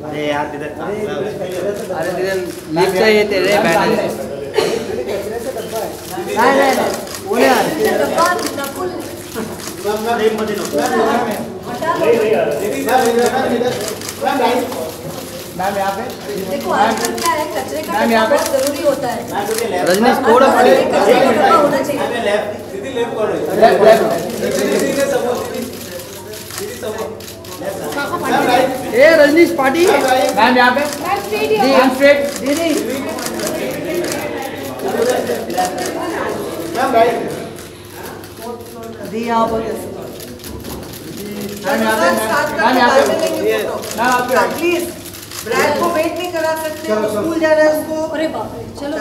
अरे यार इधर अरे इधर लिफ्ट चाहिए तेरे बैठने नहीं बोले यार मैम यहाँ पे देखो आजकल क्या है कचरे का डब्बा बहुत जरूरी होता है रजनीश थोड़ा होना चाहिए सीधी लेफ्ट कर ए रजनीश पार्टी मैम यहाँ पे मैम स्ट्रेट दीदी मैम राइट दी यहाँ पर मैम यहाँ पे प्लीज ब्रैड को वेट नहीं करा सकते वो स्कूल जा रहा है उसको अरे बाप रे चलो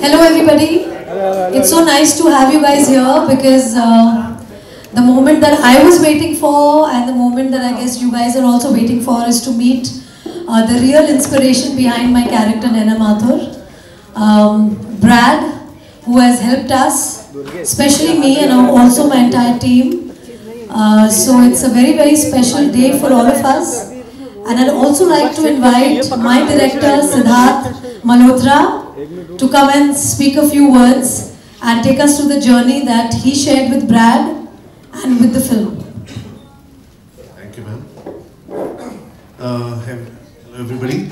Hello everybody. It's so nice to have you guys here because the moment that I was waiting for and the moment that I guess you guys are also waiting for is to meet the real inspiration behind my character Naina Mathur. Brad, who has helped us, especially me and also my entire team. So it's a very, very special day for all of us. And I'd also like to invite my director Siddharth Malhotra to come and speak a few words and take us through the journey that he shared with Brad and with the film. Thank you, ma'am. Hello, everybody.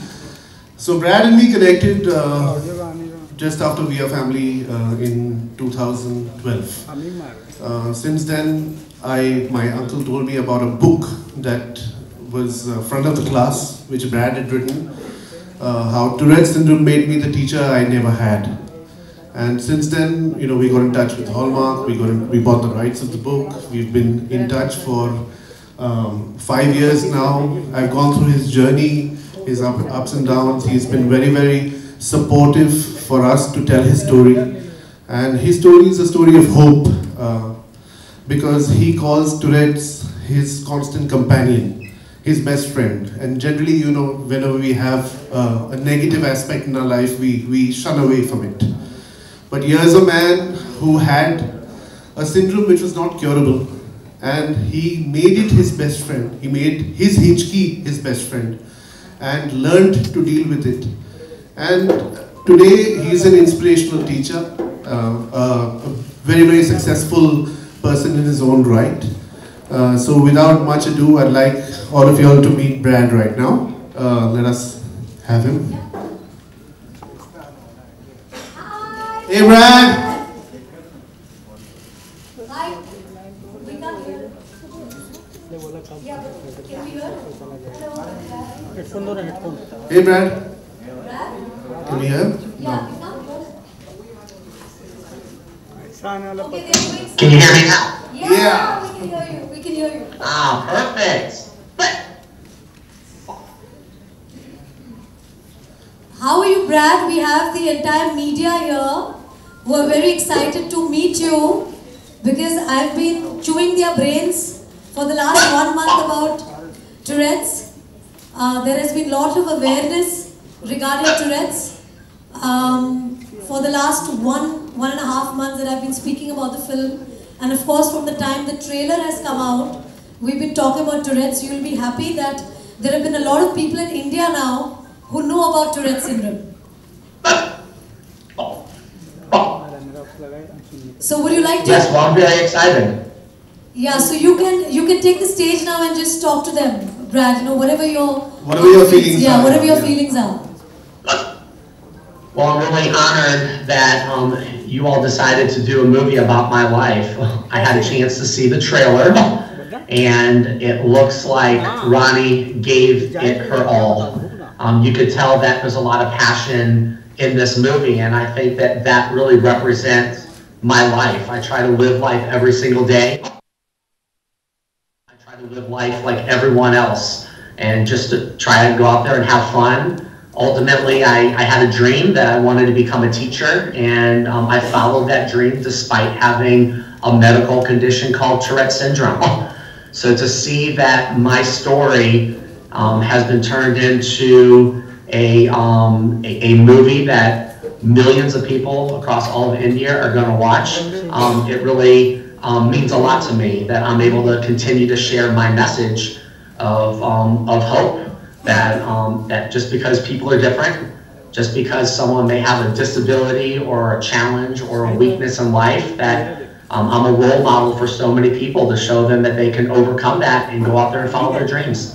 So Brad and me connected just after We Are Family in 2012. Since then, my uncle told me about a book that was front of the class, which Brad had written. How Tourette's syndrome made me the teacher I never had. And since then, you know, we got in touch with Hallmark, we bought the rights of the book. We've been in touch for 5 years now. I've gone through his journey, his ups and downs. He's been very, very supportive for us to tell his story. And his story is a story of hope, because he calls Tourette's his constant companion, his best friend. And generally, you know, whenever we have a negative aspect in our life, we shun away from it. But here's a man who had a syndrome which was not curable, and he made it his best friend. He made his Hichki his best friend and learned to deal with it. And today he's an inspirational teacher, a very, very successful person in his own right. So without much ado, I'd like all of you all to meet Brad right now. Let us have him. Hey Brad! Hi. We can't hear. Yeah, can we hear? Hey Brad! Brad? Can we hear? Yeah, we can't hear. Okay, Can you hear me now? Yeah, we can hear you. We can hear you. Ah, perfect. How are you, Brad? We have the entire media here who are very excited to meet you because I've been chewing their brains for the last 1 month about Tourette's. There has been a lot of awareness regarding Tourette's. For the last one and a half months that I've been speaking about the film, and of course from the time the trailer has come out, we've been talking about Tourette's. You'll be happy that there have been a lot of people in India now who know about Tourette's syndrome. So would you like to? Yes, well, I'm very excited. Yeah, so you can take the stage now and just talk to them, Brad. You know, whatever your feelings are. Yeah, whatever your feelings are. Well, I'm really honored that you all decided to do a movie about my life. I had a chance to see the trailer, and it looks like Rani gave it her all. You could tell that there's a lot of passion in this movie, and I think that that really represents my life. I try to live life every single day. I try to live life like everyone else, and just to try to go out there and have fun. Ultimately, I had a dream that I wanted to become a teacher, and I followed that dream despite having a medical condition called Tourette's syndrome. So to see that my story has been turned into a movie that millions of people across all of India are going to watch. It really means a lot to me that I'm able to continue to share my message of hope, that just because people are different, just because someone may have a disability or a challenge or a weakness in life, that I'm a role model for so many people to show them that they can overcome that and go out there and follow their dreams.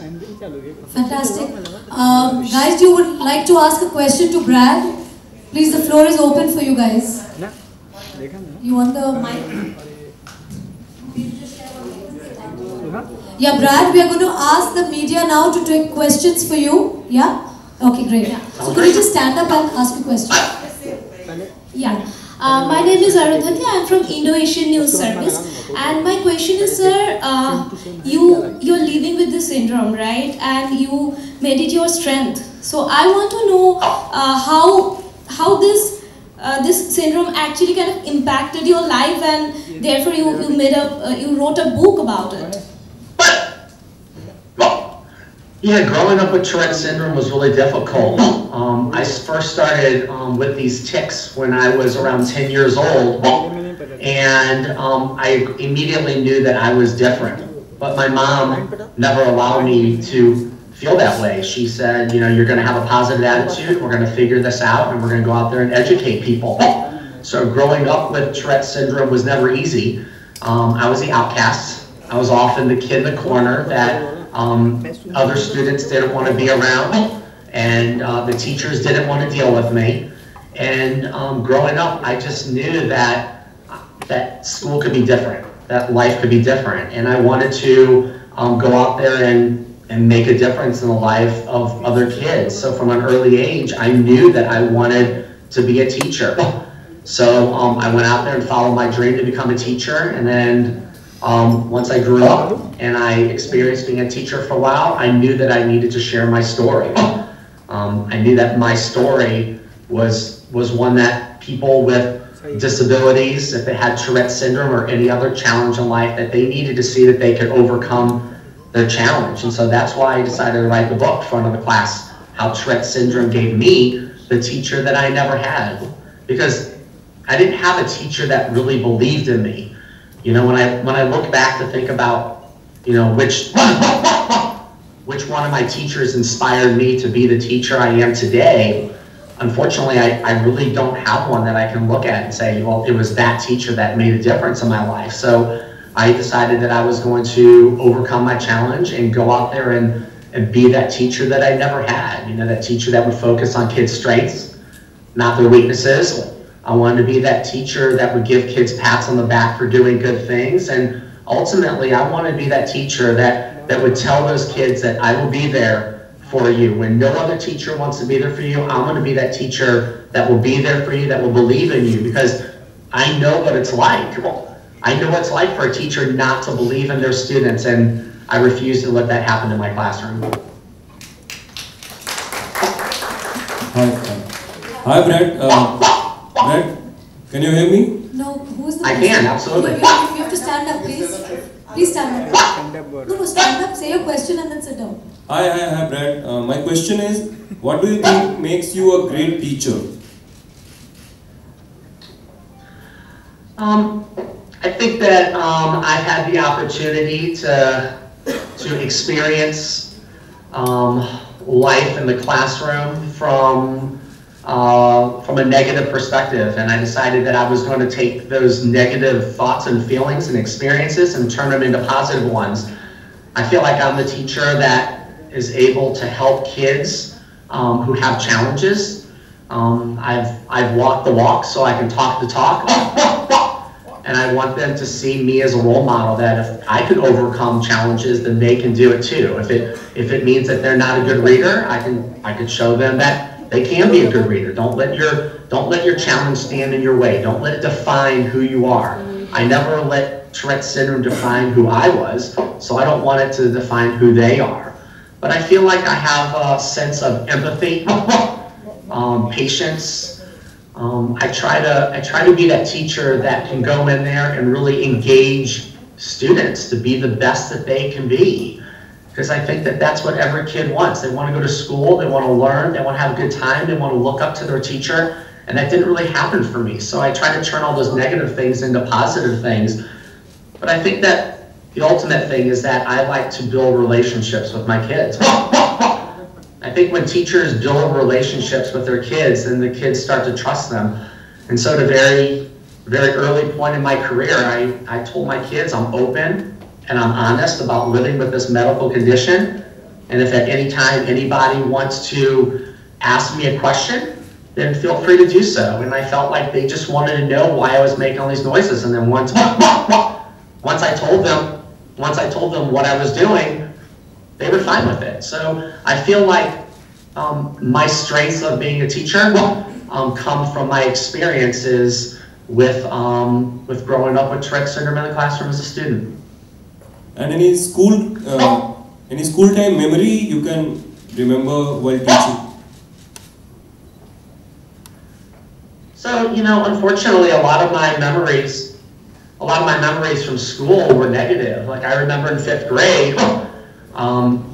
Fantastic. Guys, you would like to ask a question to Brad? Please, the floor is open for you guys. You want the mic? Yeah, Brad, we are going to ask the media now to take questions for you. Yeah? Okay, great. So could you just stand up and ask a question? Yeah. My name is Arundhati. I am from Indo-Asian News Service. And my question is, sir, you're living with this syndrome, right? And you made it your strength. So I want to know how this syndrome actually kind of impacted your life, and therefore you wrote a book about it. Yeah, growing up with Tourette syndrome was really difficult. I first started with these tics when I was around 10 years old, and I immediately knew that I was different. But my mom never allowed me to feel that way. She said, you know, you're going to have a positive attitude, we're going to figure this out, and we're going to go out there and educate people. So growing up with Tourette syndrome was never easy. I was the outcast. I was often the kid in the corner that other students didn't want to be around, and the teachers didn't want to deal with me. And growing up, I just knew that school could be different, that life could be different, and I wanted to go out there and make a difference in the life of other kids. So from an early age, I knew that I wanted to be a teacher. So I went out there and followed my dream to become a teacher, and then once I grew up and I experienced being a teacher for a while, I knew that I needed to share my story. I knew that my story was one that people with disabilities, if they had Tourette syndrome or any other challenge in life, that they needed to see that they could overcome their challenge. And so that's why I decided to write the book in front of the class, how Tourette syndrome gave me the teacher that I never had. Because I didn't have a teacher that really believed in me. You know, when I look back to think about, you know, which one of my teachers inspired me to be the teacher I am today, unfortunately, I really don't have one that I can look at and say, well, it was that teacher that made a difference in my life. So I decided that I was going to overcome my challenge and go out there and be that teacher that I never had. You know, that teacher that would focus on kids' strengths, not their weaknesses. I wanted to be that teacher that would give kids pats on the back for doing good things. And ultimately, I want to be that teacher that would tell those kids that I will be there for you. When no other teacher wants to be there for you, I'm going to be that teacher that will be there for you, that will believe in you, because I know what it's like. I know what it's like for a teacher not to believe in their students, and I refuse to let that happen in my classroom. Hi, Brad. Brad, can you hear me? No, who's the I can, absolutely. You have to stand up, please. Please stand up. No, stand up, say your question and then sit down. Hi, Brad. My question is, what do you think makes you a great teacher? I think that I've had the opportunity to experience life in the classroom from a negative perspective, and I decided that I was going to take those negative thoughts and feelings and experiences and turn them into positive ones. I feel like I'm the teacher that is able to help kids who have challenges. I've walked the walk so I can talk the talk, and I want them to see me as a role model, that if I could overcome challenges, then they can do it too. If it means that they're not a good reader, I could show them that they can be a good reader. Don't let your challenge stand in your way. Don't let it define who you are. I never let Tourette syndrome define who I was, so I don't want it to define who they are. But I feel like I have a sense of empathy, patience. I try to be that teacher that can go in there and really engage students to be the best that they can be. Because I think that that's what every kid wants. They want to go to school, they want to learn, they want to have a good time, they want to look up to their teacher, And that didn't really happen for me. So I tried to turn all those negative things into positive things. But I think that the ultimate thing is that I like to build relationships with my kids. I think when teachers build relationships with their kids, then the kids start to trust them. And so at a very, very early point in my career, I told my kids I'm open and I'm honest about living with this medical condition. And if at any time anybody wants to ask me a question, then feel free to do so. And I felt like they just wanted to know why I was making all these noises. And then once I told them what I was doing, they were fine with it. So I feel like my strengths of being a teacher come from my experiences with growing up with Tourette syndrome in the classroom as a student. And any school time memory you can remember while teaching? So, you know, unfortunately, a lot of my memories from school were negative. Like I remember in 5th grade,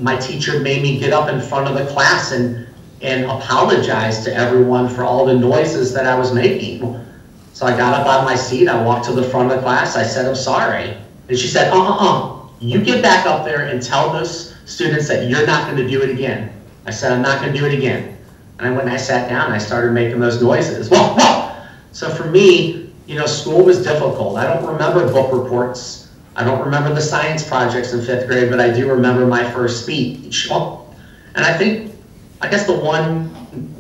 my teacher made me get up in front of the class and apologize to everyone for all the noises that I was making. So I got up out of my seat, I walked to the front of the class, I said, I'm sorry. And she said, you get back up there and tell those students that you're not going to do it again. I said, I'm not going to do it again. And when I sat down, I started making those noises. So for me, you know, school was difficult. I don't remember book reports. I don't remember the science projects in 5th grade, but I do remember my first speech. And I guess the one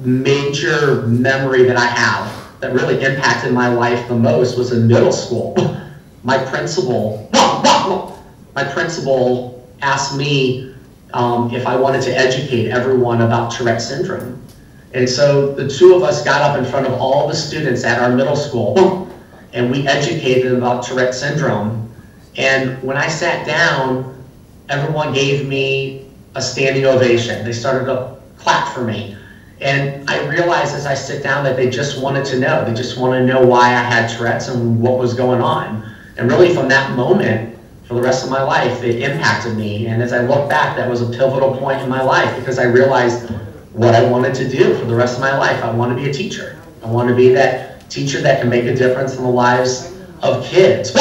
major memory that I have that really impacted my life the most was in middle school. My principal asked me if I wanted to educate everyone about Tourette syndrome. And so the two of us got up in front of all the students at our middle school and we educated them about Tourette syndrome. And when I sat down, everyone gave me a standing ovation. They started to clap for me. And I realized as I sit down that they just wanted to know. They just wanted to know why I had Tourette's and what was going on. And really from that moment, for the rest of my life, it impacted me. And as I look back, that was a pivotal point in my life because I realized what I wanted to do for the rest of my life. I want to be a teacher. I want to be that teacher that can make a difference in the lives of kids.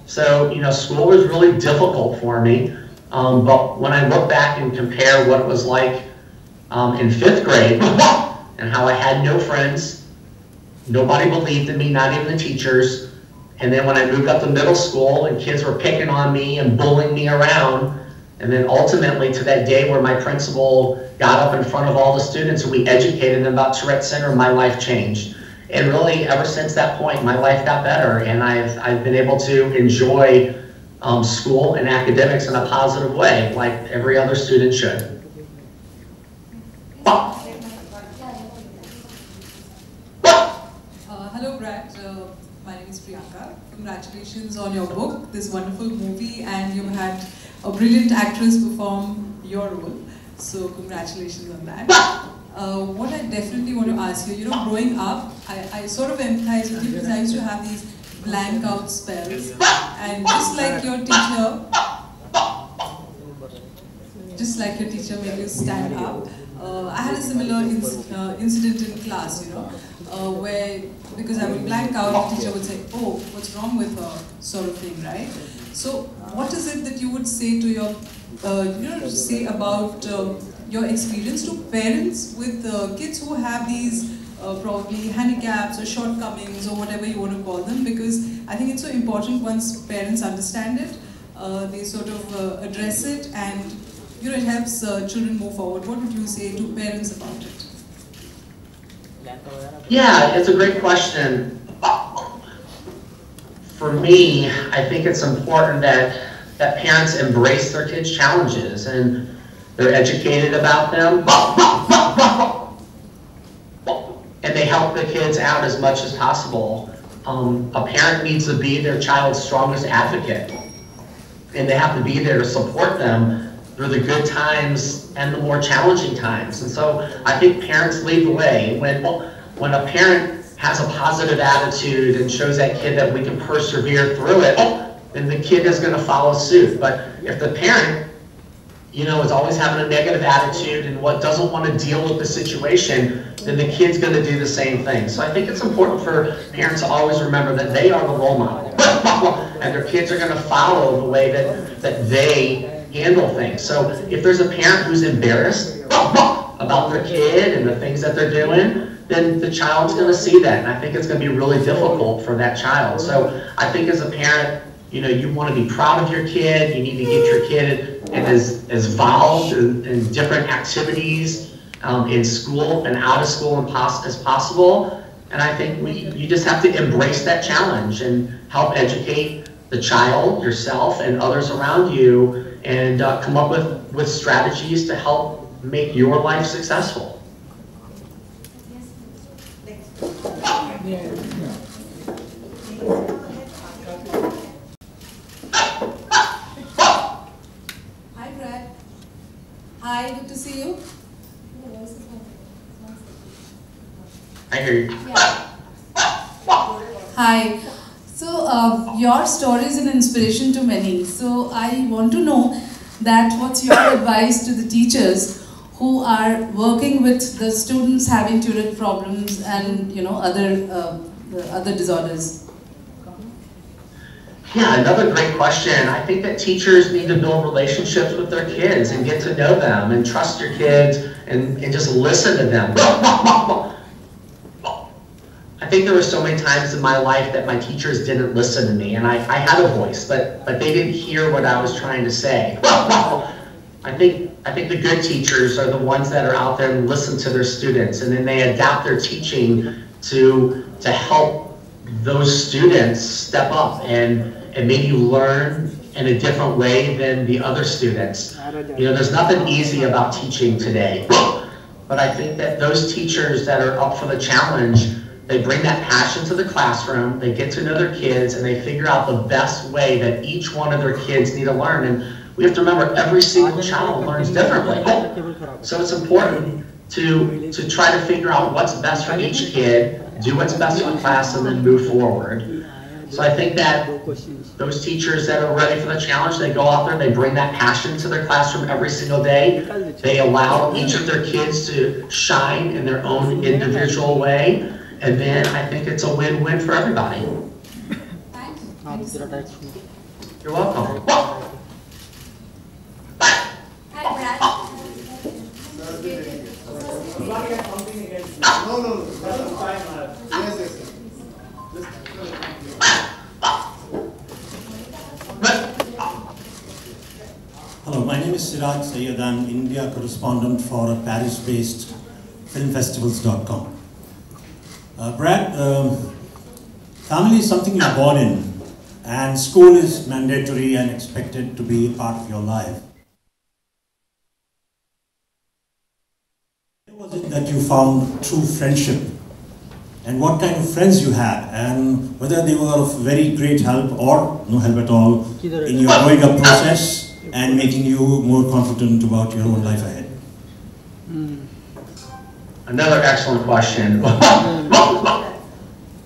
So, you know, school was really difficult for me. But when I look back and compare what it was like in 5th grade and how I had no friends, nobody believed in me, not even the teachers. And then when I moved up to middle school and kids were picking on me and bullying me around, and then ultimately to that day where my principal got up in front of all the students and we educated them about Tourette syndrome, my life changed. And really ever since that point, my life got better and I've been able to enjoy school and academics in a positive way, like every other student should. Hello Brad, my name is Priyanka. Congratulations on your book, this wonderful movie, and you had a brilliant actress perform your role. So congratulations on that. What I definitely want to ask you, you know, growing up, I sort of empathize with you because I used to have these blank out spells, and just like your teacher made you stand up, I had a similar incident in class, you know, where, because I would blank out, the teacher would say, oh, what's wrong with her, sort of thing, right? So what is it that you would say to your, say about your experience to parents with kids who have these probably handicaps or shortcomings or whatever you want to call them? Because I think it's so important once parents understand it, they sort of address it, and you know, it helps children move forward. What would you say to parents about it? Yeah, it's a great question. For me, I think it's important that parents embrace their kids' challenges and they're educated about them and they help the kids out as much as possible. A parent needs to be their child's strongest advocate, and they have to be there to support them through the good times and the more challenging times. And so I think parents lead the way. When a parent has a positive attitude and shows that kid that we can persevere through it, then the kid is going to follow suit. But if the parent, you know, is always having a negative attitude and doesn't want to deal with the situation, then the kid's going to do the same thing. So I think it's important for parents to always remember that they are the role model. And their kids are going to follow the way that they handle things. So if there's a parent who's embarrassed about their kid and the things that they're doing, then the child's going to see that. And I think it's going to be really difficult for that child. So I think as a parent, you know, you want to be proud of your kid. You need to get your kid as involved in different activities in school and out of school as possible. And I think you just have to embrace that challenge and help educate the child, yourself, and others around you, and come up with strategies to help make your life successful. Hi, Brad. Hi, good to see you. I hear you. Hi. So, your story is an inspiration to many. So, I want to know that what's your advice to the teachers who are working with the students having Tourette problems and, you know, other disorders? Yeah, another great question. I think that teachers need to build relationships with their kids and get to know them and trust your kids and just listen to them. I think there were so many times in my life that my teachers didn't listen to me, and I had a voice, but they didn't hear what I was trying to say. I think the good teachers are the ones that are out there and listen to their students, and then they adapt their teaching to help those students step up and maybe learn in a different way than the other students. You know, there's nothing easy about teaching today, but I think that those teachers that are up for the challenge, they bring that passion to the classroom, they get to know their kids, and they figure out the best way that each one of their kids need to learn. And we have to remember, every single child learns differently. So it's important to try to figure out what's best for each kid, do what's best for the class, and then move forward. So I think that those teachers that are ready for the challenge, they go out there, they bring that passion to their classroom every single day. They allow each of their kids to shine in their own individual way. And then I think it's a win-win for everybody. Thank you. You're welcome. Hi, Brad. No, that's fine. Yes. Hello, my name is Siraj Sayyed. I'm India correspondent for Paris-based filmfestivals.com. Brad, family is something you're born in, and school is mandatory and expected to be a part of your life. Where was it that you found true friendship, and what kind of friends you had, and whether they were of very great help or no help at all in your growing up process and making you more confident about your own life ahead? Another excellent question.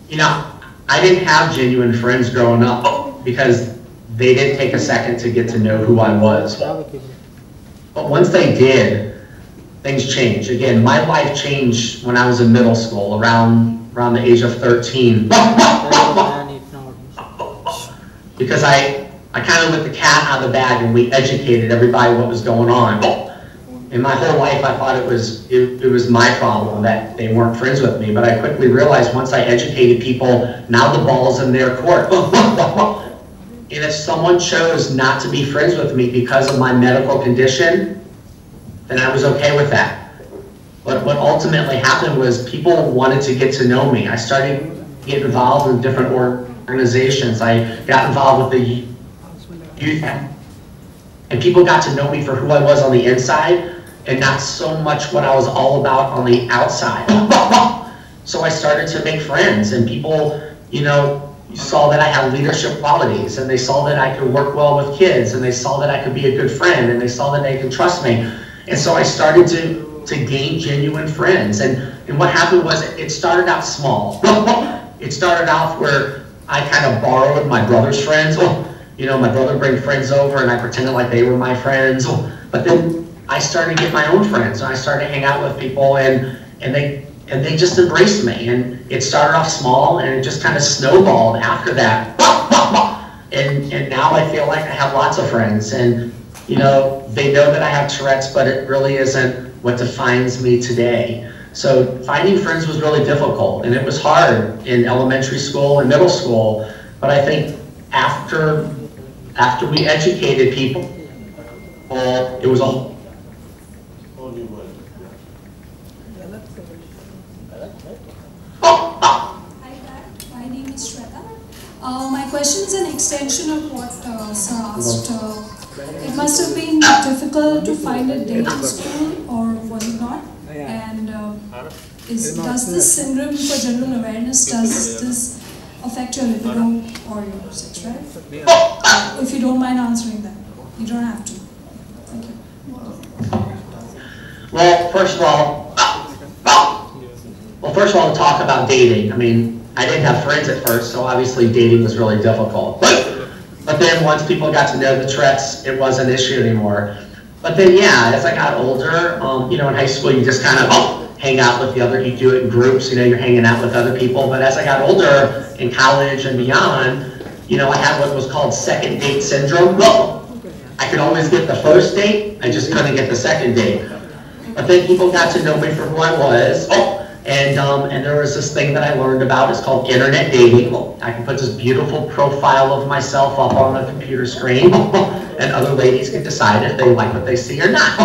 You know, I didn't have genuine friends growing up because they didn't take a second to get to know who I was. But once they did, things changed. Again, my life changed when I was in middle school, around the age of 13. Because I kind of let the cat out of the bag and we educated everybody what was going on. In my whole life, I thought it was my problem that they weren't friends with me, but I quickly realized once I educated people, now the ball's in their court. And if someone chose not to be friends with me because of my medical condition, then I was okay with that. But what ultimately happened was people wanted to get to know me. I started to get involved in different organizations. I got involved with the youth, and people got to know me for who I was on the inside and not so much what I was all about on the outside. So I started to make friends, and people, you know, saw that I had leadership qualities, and they saw that I could work well with kids, and they saw that I could be a good friend, and they saw that they could trust me. And so I started to gain genuine friends. And what happened was it started out small. It started out where I kind of borrowed my brother's friends. You know, my brother would bring friends over, and I pretended like they were my friends. But then I started to get my own friends, and I started to hang out with people, and and they just embraced me. And it started off small, and it just kind of snowballed after that. And now I feel like I have lots of friends, and you know, they know that I have Tourette's, but it really isn't what defines me today. So finding friends was really difficult, and it was hard in elementary school and middle school. But I think after we educated people, it was a whole new world. My name is Shweta. My question is an extension of what Sir asked. It must have been difficult to find a date in school, or was it not? And does this syndrome for general awareness, does this affect your libido or your sex drive? If you don't mind answering that. You don't have to. Thank you. Well, first of all, to talk about dating. I mean, I didn't have friends at first, so obviously dating was really difficult. But then once people got to know the Tourette's, it wasn't an issue anymore. But then, yeah, as I got older, you know, in high school, you just kind of hang out with the other, you do it in groups, you know, you're hanging out with other people. But as I got older, in college and beyond, you know, I had what was called second date syndrome. I could always get the first date, I just couldn't get the second date. But then people got to know me for who I was. And there was this thing that I learned about. It's called internet dating. I can put this beautiful profile of myself up on a computer screen, and other ladies can decide if they like what they see or not.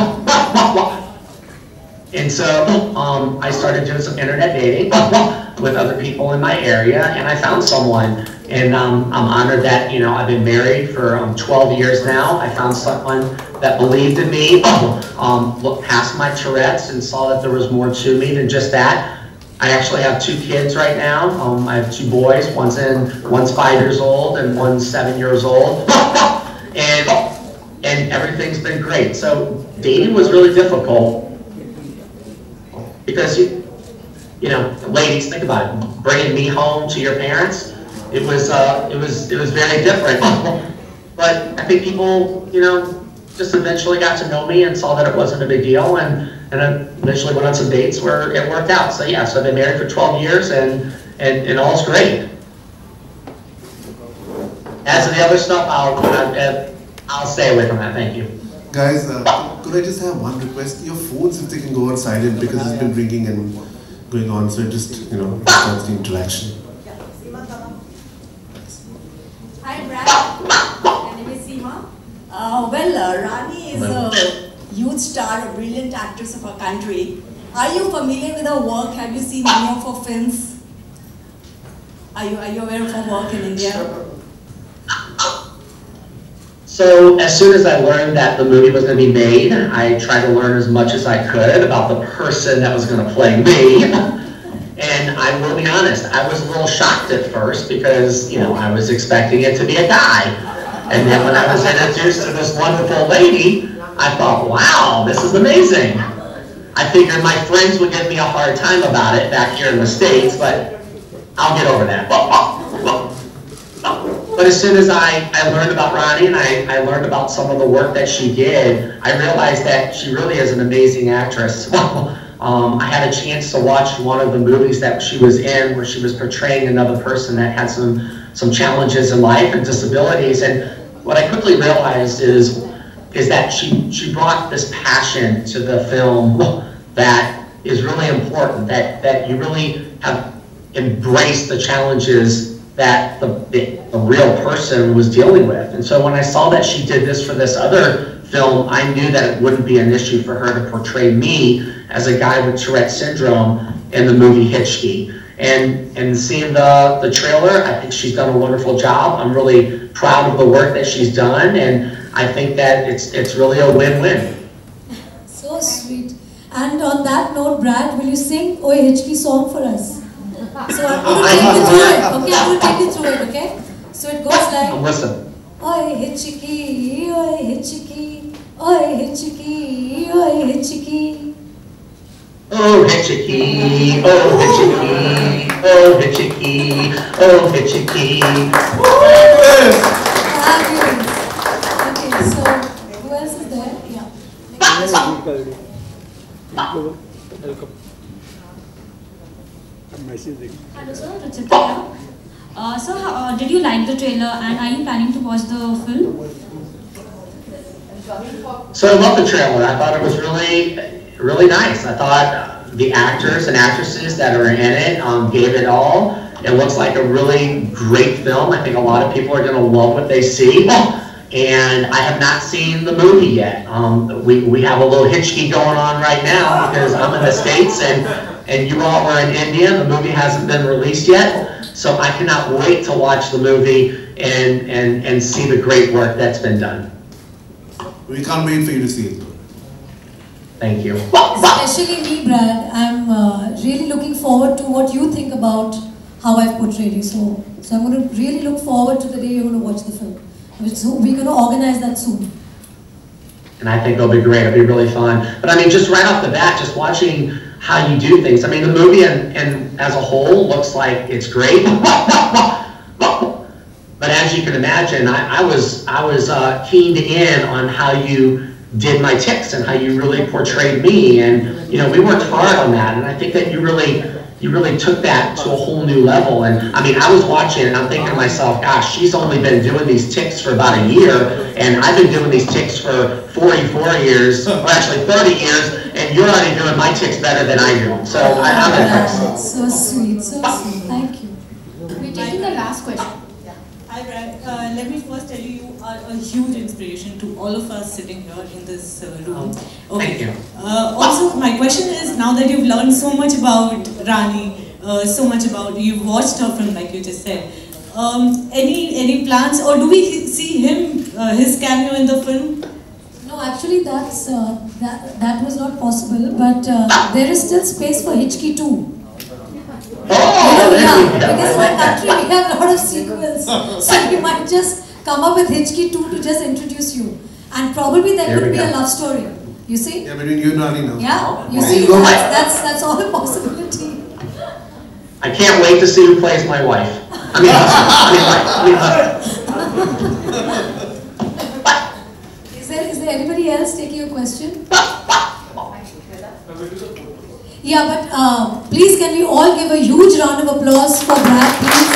And so I started doing some internet dating with other people in my area, and I found someone. And I'm honored that, you know, I've been married for 12 years now. I found someone that believed in me, looked past my Tourette's and saw that there was more to me than just that. I actually have 2 kids right now. I have 2 boys. One's 5 years old and one's 7 years old. And everything's been great. So dating was really difficult because you know, ladies, think about it. Bringing me home to your parents, it was very different. But I think people, you know, just eventually got to know me and saw that it wasn't a big deal, and I eventually went on some dates where it worked out. So yeah, so I've been married for 12 years, and all's great. As for the other stuff, I'll stay away from that. Thank you. Guys, could I just have one request? Your phones, if they can go on silent, because it's been ringing and going on, so it just, you know, starts the interaction. Hi, Brad. My name is Seema. Rani is a huge star, a brilliant actress of our country. Are you familiar with her work? Have you seen any of her films? Are you aware of her work in India? So as soon as I learned that the movie was going to be made, I tried to learn as much as I could about the person that was going to play me. And I will be honest, I was a little shocked at first because, you know, I was expecting it to be a guy. And then when I was introduced to this wonderful lady, I thought, wow, this is amazing. I figured my friends would give me a hard time about it back here in the States, but I'll get over that. But as soon as I learned about Rani and I learned about some of the work that she did, I realized that she really is an amazing actress. I had a chance to watch one of the movies that she was in where she was portraying another person that had some challenges in life and disabilities. And what I quickly realized is that she brought this passion to the film that is really important, that you really have embraced the challenges that the real person was dealing with. And so when I saw that she did this for this other film, I knew that it wouldn't be an issue for her to portray me as a guy with Tourette syndrome in the movie Hichki. And seeing the trailer, I think she's done a wonderful job. I'm really proud of the work that she's done, and I think that it's really a win-win. So sweet. And on that note, Brad, will you sing Oye Hichki song for us? So I'm going to take you through it, okay? I'm going to take you through it, okay? So it goes like, Listen. Oye Hichki, Oye Hichki, Oye Hichki, Oye Hichki. Oh Hichki, oh Hichki, oh Hichki, oh Hichki. Fabulous. Okay, so who else is there? Yeah. Hello sir, Ruchita here. Sir, did you like the trailer and are you planning to watch the film? So I love the trailer. I thought it was really nice. I thought the actors and actresses that are in it gave it all. It looks like a really great film. I think a lot of people are going to love what they see. And I have not seen the movie yet. We have a little Hichki going on right now because I'm in the States and you all are in India. The movie hasn't been released yet. So I cannot wait to watch the movie and see the great work that's been done. We can't wait for you to see it. Thank you. Especially me, Brad. I'm really looking forward to what you think about how I've portrayed you. So I'm going to really look forward to the day you're going to watch the film. So we're going to organize that soon. And I think it'll be great. It'll be really fun. But I mean, just right off the bat, just watching how you do things. I mean, the movie and as a whole looks like it's great. But as you can imagine, I was keened in on how you did my tics and how you really portrayed me. And you know, we worked hard on that. And I think that you really took that to a whole new level. And I mean, I was watching and I'm thinking to myself, gosh, she's only been doing these tics for about a year, and I've been doing these tics for 44 years, or actually 30 years, and you're already doing my tics better than I do. So I'm impressed. So sweet, so sweet. Thank you. We're taking the last question. Hi Brad, let me first tell you, you are a huge inspiration to all of us sitting here in this room. Thank you. Also, my question is, now that you've learned so much about Rani, so much about, you've watched her film like you just said, any plans, or do we see him, his cameo in the film? No, actually that was not possible, but there is still space for Hichki too. Yeah, because in our country we have a lot of sequels, so we might just come up with Hichki 2 to just introduce you, and probably there could be a love story. You see? Yeah, between you and Rani now. Yeah, you see, that's all a possibility. I can't wait to see who plays my wife. Is there anybody else taking a question? Yeah, but please can we all give a huge round of applause for Brad, please?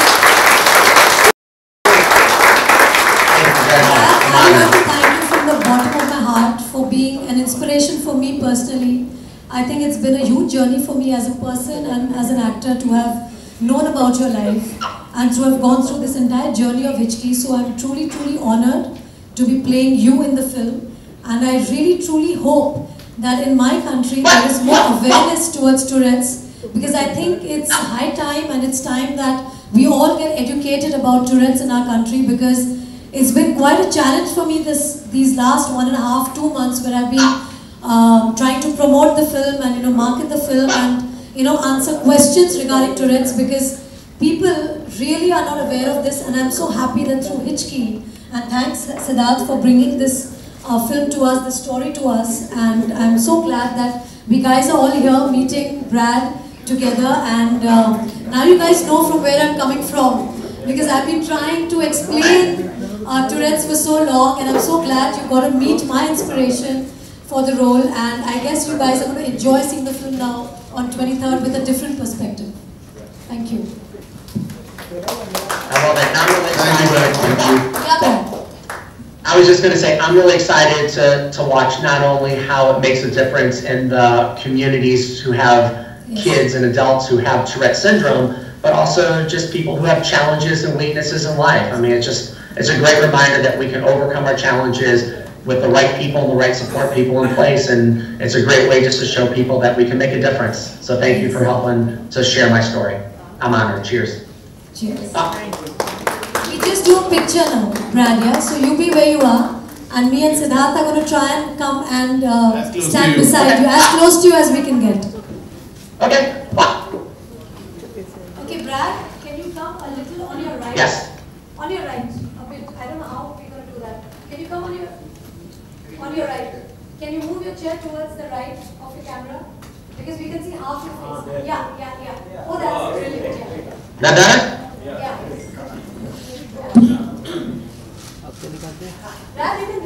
I want to thank you from the bottom of my heart for being an inspiration for me personally. I think it's been a huge journey for me as a person and as an actor to have known about your life and to have gone through this entire journey of Hichki. So I'm truly, truly honored to be playing you in the film, and I really, truly hope that in my country there is more awareness towards Tourette's, because I think it's high time and it's time that we all get educated about Tourette's in our country, because it's been quite a challenge for me these last 1.5, 2 months where I've been trying to promote the film and market the film and answer questions regarding Tourette's, because people really are not aware of this, and I'm so happy that through Hichki, and thanks Siddharth for bringing this film to us, the story to us, and I'm so glad that we guys are all here meeting Brad together, and now you guys know from where I'm coming from, because I've been trying to explain Tourette's for so long, and I'm so glad you got to meet my inspiration for the role, and I guess you guys are going to enjoy seeing the film now on 23rd with a different perspective. Thank you. I love it. Thank you. Yeah, Brad. I was just going to say, I'm really excited to watch not only how it makes a difference in the communities who have kids and adults who have Tourette syndrome, but also just people who have challenges and weaknesses in life. I mean, it's a great reminder that we can overcome our challenges with the right people and the right support people in place, and it's a great way just to show people that we can make a difference. So thank you for helping to share my story. I'm honored. Cheers. Cheers. We just do a picture now, Brad, yeah? So you be where you are, and me and Siddharth are going to try and come and stand beside you, as close to you as we can get. Okay. Okay, Brad, can you come a little on your right? Yes. On your right, a bit. I don't know how we're going to do that. Can you come on your right? Can you move your chair towards the right of the camera? Because we can see half your face. Yeah. Oh, that's brilliant. Yeah. That better? Yeah. Brad, you can